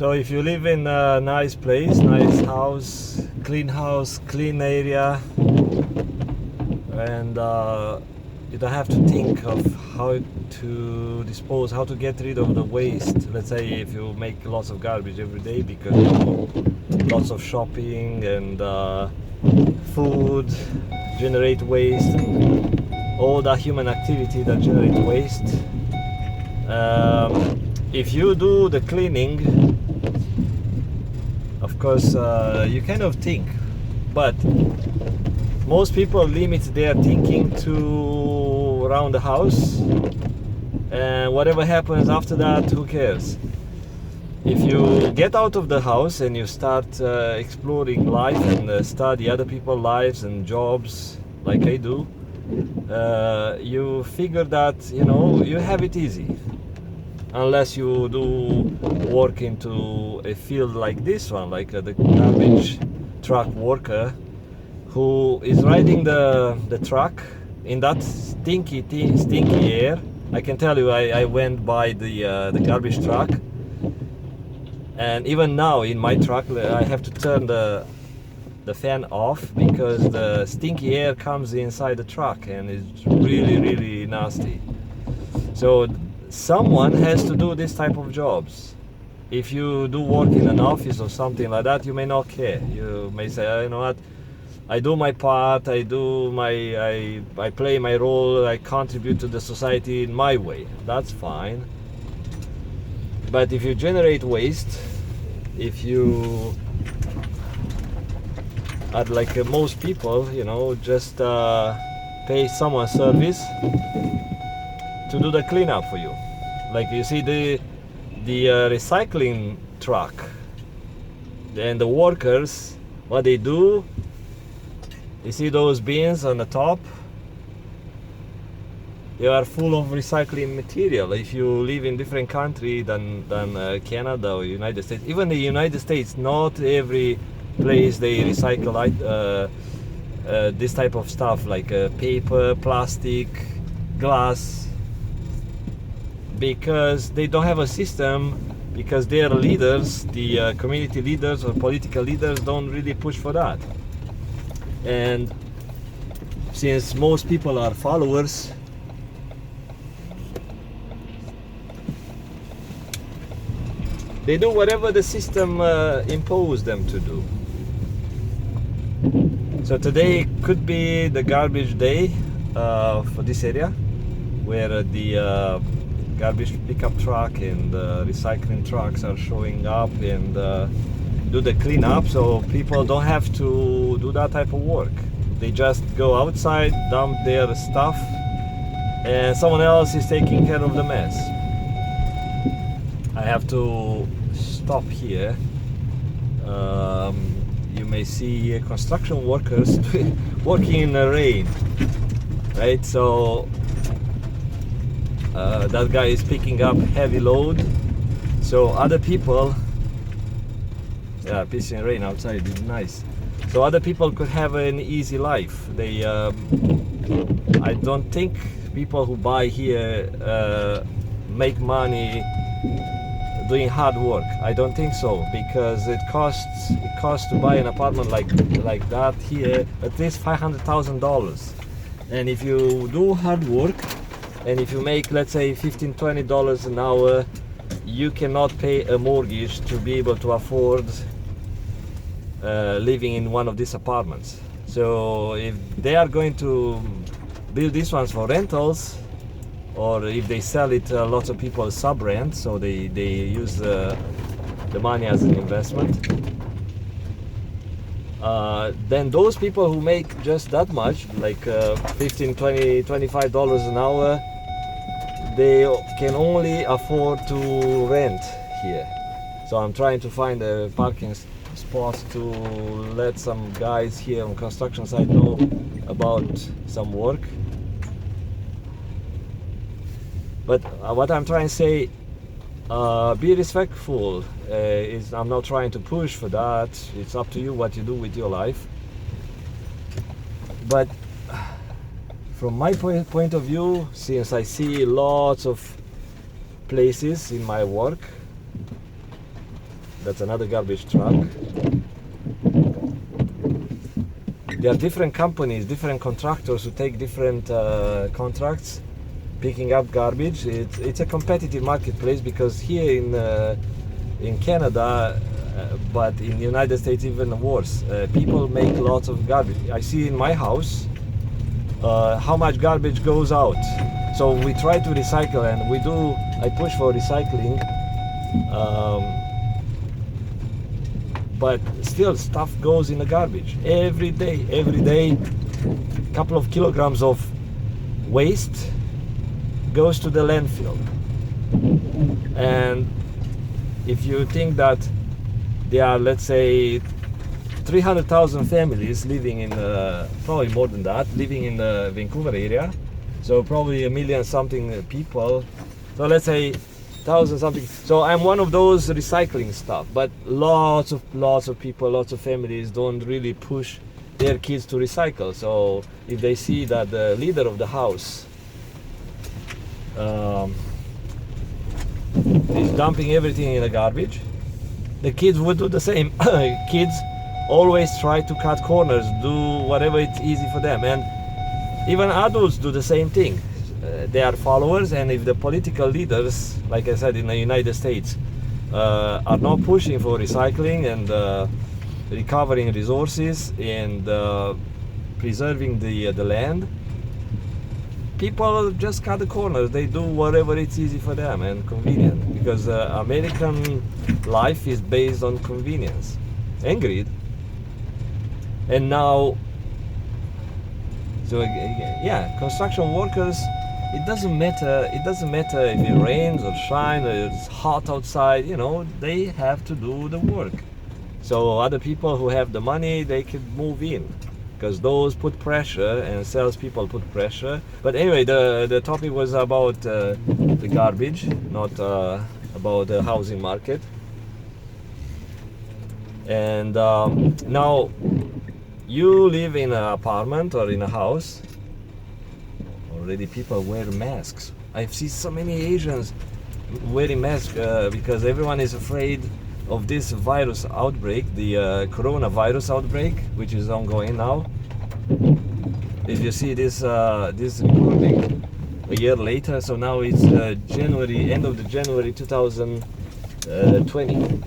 So if you live in a nice place, nice house, clean area, and you don't have to think of how to dispose, how to get rid of the waste. Let's say if you make lots of garbage every day because you do lots of shopping and food generate waste, and all that human activity that generates waste. If you do the cleaning, of course, you kind of think, but most people limit their thinking to around the house, and whatever happens after that, who cares? If you get out of the house and you start exploring life and study other people's lives and jobs, like I do, you figure that you have it easy. Unless you do work into a field like this one, like the garbage truck worker, who is riding the truck in that stinky air. I can tell you, I went by the garbage truck, and even now in my truck I have to turn the fan off because the stinky air comes inside the truck and it's really nasty. So someone has to do this type of jobs. If you do work in an office or something like that, you may not care. You may say, oh, you know what, I do my part, I play my role, I contribute to the society in my way. That's fine. But if you generate waste, if you are like most people, just pay someone service to do the cleanup for you. Like you see the recycling truck and the workers, what they do, you see those bins on the top, they are full of recycling material. If you live in different country than Canada or United States, even the United States, not every place they recycle this type of stuff, like paper, plastic, glass, because they don't have a system, because their leaders, the community leaders or political leaders, don't really push for that. And since most people are followers, they do whatever the system imposed them to do. So today could be the garbage day for this area, where the garbage pickup truck and recycling trucks are showing up and do the cleanup, so people don't have to do that type of work. They just go outside, dump their stuff, and someone else is taking care of the mess. I have to stop here. You may see construction workers working in the rain, right? So that guy is picking up heavy load, so other people, pissing rain outside is nice, so other people could have an easy life. They I don't think people who buy here make money doing hard work. I don't think so, because it costs to buy an apartment like that here at least $500,000. And if you do hard work, and if you make, let's say, $15-20 an hour, you cannot pay a mortgage to be able to afford living in one of these apartments. So if they are going to build these ones for rentals, or if they sell it, lots of people sub-rent, so they use the money as an investment, then those people who make just that much, like $15-25 an hour, they can only afford to rent here. So I'm trying to find a parking spot to let some guys here on construction site know about some work. But what I'm trying to say, be respectful. I'm not trying to push for that. It's up to you what you do with your life. But from my point of view, since I see lots of places in my work That's another garbage truck. There are different companies, different contractors who take different contracts picking up garbage. It's a competitive marketplace, because here in Canada, but in the United States even worse, people make lots of garbage. I see in my house how much garbage goes out. So we try to recycle, and I push for recycling, but still stuff goes in the garbage every day. Couple of kilograms of waste goes to the landfill. And if you think that there are, let's say, 300,000 families living in, probably more than that, living in the Vancouver area, so probably 1 million something people, so let's say 1,000 something. So I'm one of those recycling stuff, but lots of people, lots of families don't really push their kids to recycle. So if they see that the leader of the house is dumping everything in the garbage, the kids would do the same. Kids always try to cut corners, do whatever it's easy for them, and even adults do the same thing. They are followers, and if the political leaders, like I said, in the United States, are not pushing for recycling and recovering resources and preserving the land, people just cut the corners. They do whatever it's easy for them and convenient, because American life is based on convenience and greed. And now, so yeah, construction workers, it doesn't matter if it rains or shines or it's hot outside, they have to do the work. So other people who have the money, they can move in, because those put pressure, and salespeople put pressure. But anyway, the topic was about the garbage, not about the housing market. And now you live in an apartment or in a house. Already people wear masks. I've seen so many Asians wearing masks because everyone is afraid of this virus outbreak, the coronavirus outbreak, which is ongoing now. If you see this recording a year later, so now it's January, end of the January 2020,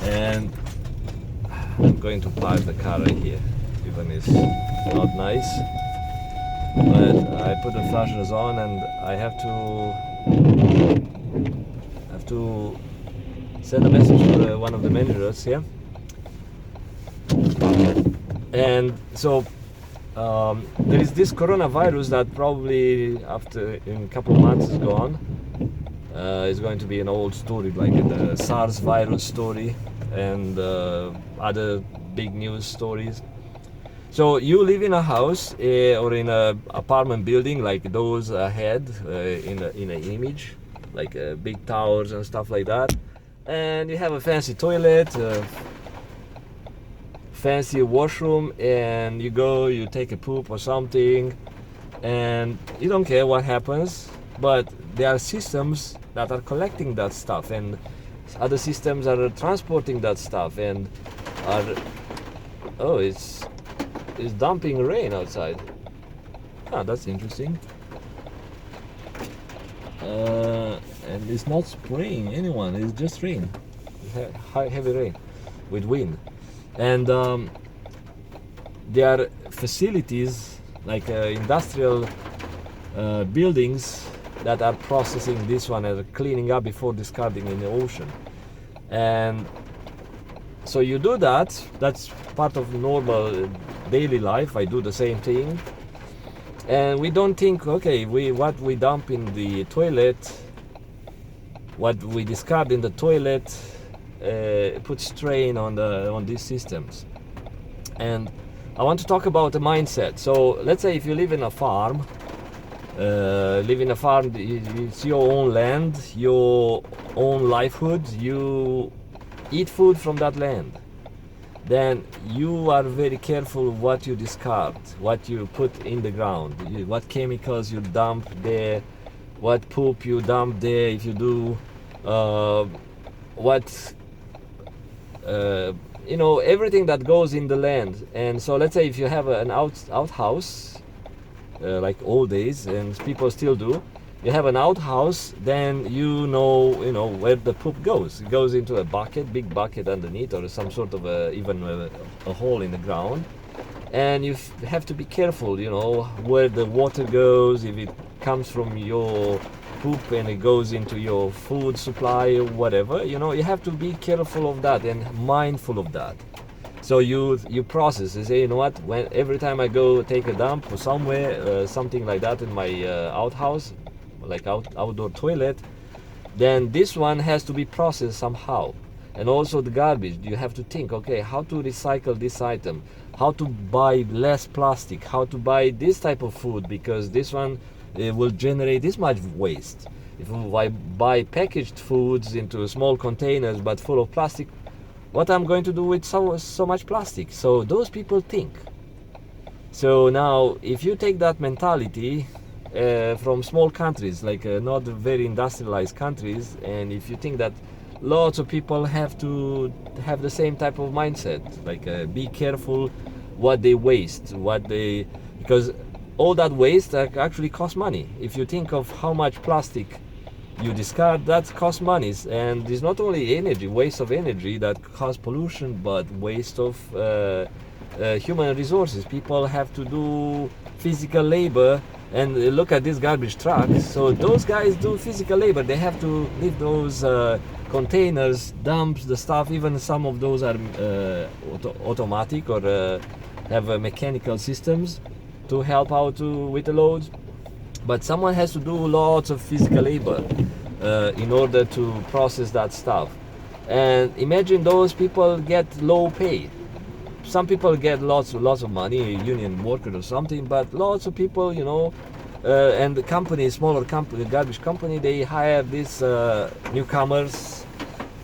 and I'm going to park the car right here, even it's not nice. But I put the flashers on, and I have to send a message to one of the managers here. And so there is this coronavirus that probably in a couple of months is gone. It's going to be an old story, like the SARS virus story and other big news stories. So you live in a house or in an apartment building like those ahead in an image, like big towers and stuff like that, and you have a fancy toilet, fancy washroom, and you take a poop or something, and you don't care what happens, but there are systems that are collecting that stuff, and other systems are transporting that stuff, and it's dumping rain outside. That's interesting. And it's not spraying anyone, it's just rain, heavy rain with wind. And there are facilities like industrial buildings that are processing this one and cleaning up before discarding in the ocean. And so you do that, that's part of normal daily life. I do the same thing. And we don't think, okay, what we dump in the toilet, what we discard in the toilet, puts strain on these systems. And I want to talk about the mindset. So let's say if you live in a farm, it's your own land, your own livelihood, you eat food from that land. Then you are very careful what you discard, what you put in the ground, what chemicals you dump there, what poop you dump there, if you do, what everything that goes in the land. And so let's say if you have an outhouse, like old days, and people still do, you have an outhouse, then you know where the poop goes. It goes into a bucket, big bucket underneath, or some sort of even a hole in the ground. And you have to be careful, where the water goes, if it comes from your poop and it goes into your food supply or whatever. You have to be careful of that and mindful of that. So you process. You say, what? Every time I go take a dump or somewhere, something like that in my outhouse, like outdoor toilet, then this one has to be processed somehow. And also the garbage, you have to think, okay, how to recycle this item, how to buy less plastic, how to buy this type of food, because this one will generate this much waste. If I buy packaged foods into small containers but full of plastic, what I'm going to do with so much plastic? So those people think. So now, if you take that mentality from small countries, like not very industrialized countries, and if you think that lots of people have to have the same type of mindset, like be careful what they waste, because all that waste actually costs money. If you think of how much plastic you discard, that costs money. And it's not only energy, waste of energy that causes pollution, but waste of human resources. People have to do physical labor, and look at these garbage trucks. So those guys do physical labor. They have to leave those containers, dumps the stuff. Even some of those are automatic or have mechanical systems to help out with the loads. But someone has to do lots of physical labor in order to process that stuff. And imagine those people get low pay. Some people get lots of money, union worker or something, but lots of people, and the company, smaller company, garbage company, they hire these newcomers.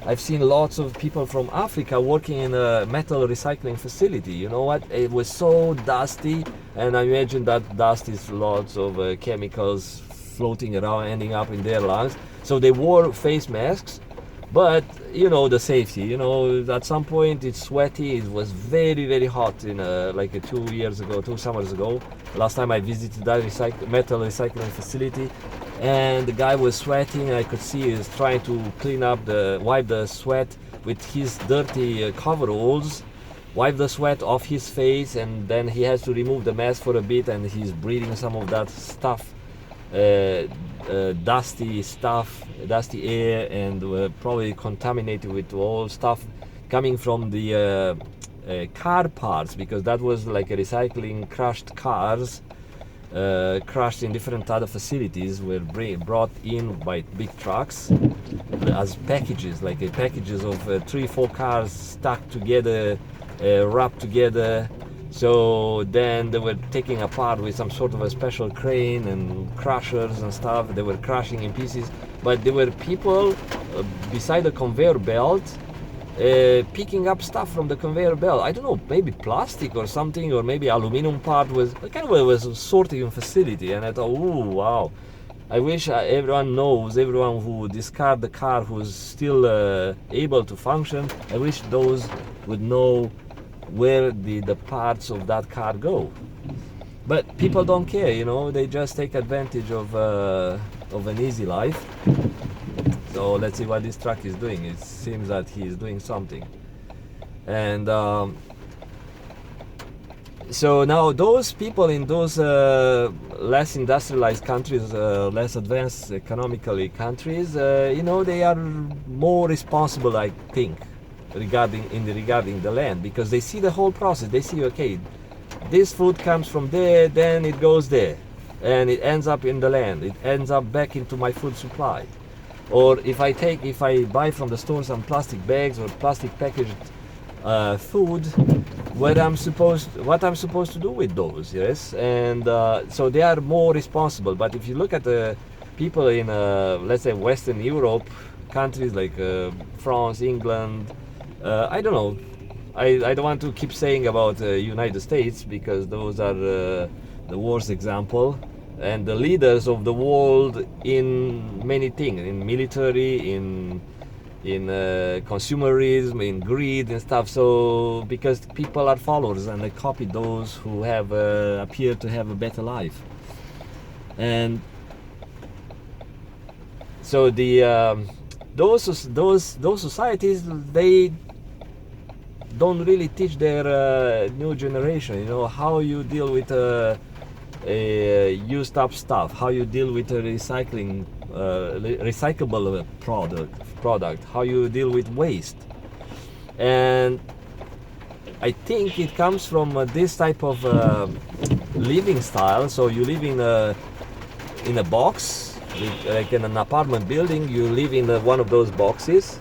I've seen lots of people from Africa working in a metal recycling facility. You know what? It was so dusty, and I imagine that dust is lots of chemicals floating around, ending up in their lungs. So they wore face masks, but the safety. At some point it's sweaty. It was very, very hot in like 2 summers ago. Last time I visited that metal recycling facility, and the guy was sweating. I could see he was trying to wipe the sweat with his dirty coveralls, wipe the sweat off his face, and then he has to remove the mask for a bit, and he's breathing some of that stuff, dusty air, and probably contaminated with all stuff coming from the car parts, because that was like a recycling crushed cars, crushed in different other facilities, were brought in by big trucks as packages, like packages of 3-4 cars stuck together, wrapped together. So then they were taking apart with some sort of a special crane and crushers and stuff. They were crushing in pieces, but there were people beside the conveyor belt picking up stuff from the conveyor belt. I don't know, maybe plastic or something, or maybe aluminum part. Was a sorting facility. And I thought, ooh, wow, I wish everyone who discard the car, who's still able to function, I wish those would know where the parts of that car go. But people don't care, they just take advantage of an easy life. So let's see what this truck is doing. It seems that he is doing something. And so now those people in those less industrialized countries, less advanced economically countries, they are more responsible, I think, regarding the land, because they see the whole process. They see, okay, this food comes from there, then it goes there, and it ends up in the land. It ends up back into my food supply. Or if I buy from the store some plastic bags or plastic packaged food, what I'm supposed to do with those, yes? And so they are more responsible. But if you look at the people in let's say Western Europe countries like France, England, I don't know, I don't want to keep saying about United States, because those are the worst example, and the leaders of the world in many things, in military, in consumerism, in greed and stuff. So because people are followers and they copy those who have appear to have a better life. And so those societies, they don't really teach their new generation, how you deal with used up stuff, how you deal with recyclable product, how you deal with waste. And I think it comes from this type of living style. So you live in a box, like in an apartment building. You live in one of those boxes,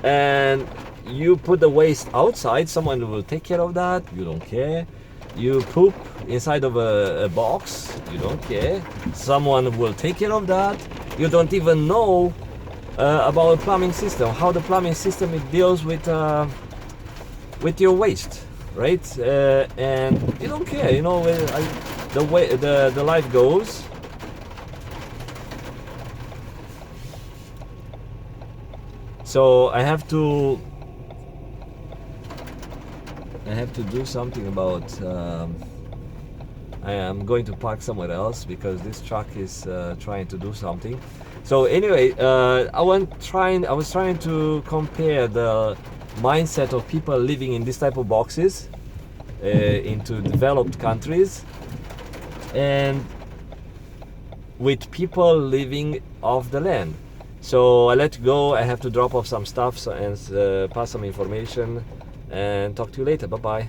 and you put the waste outside. Someone will take care of that. You don't care. You poop inside of a box. You don't care. Someone will take care of that. You don't even know about the plumbing system, how the plumbing system it deals with your waste, right? And you don't care. The way the life goes. So I have to do something about. I am going to park somewhere else because this truck is trying to do something. So anyway, I was trying to compare the mindset of people living in this type of boxes into developed countries, and with people living off the land. So I let go. I have to drop off some stuff and pass some information, and talk to you later. Bye bye.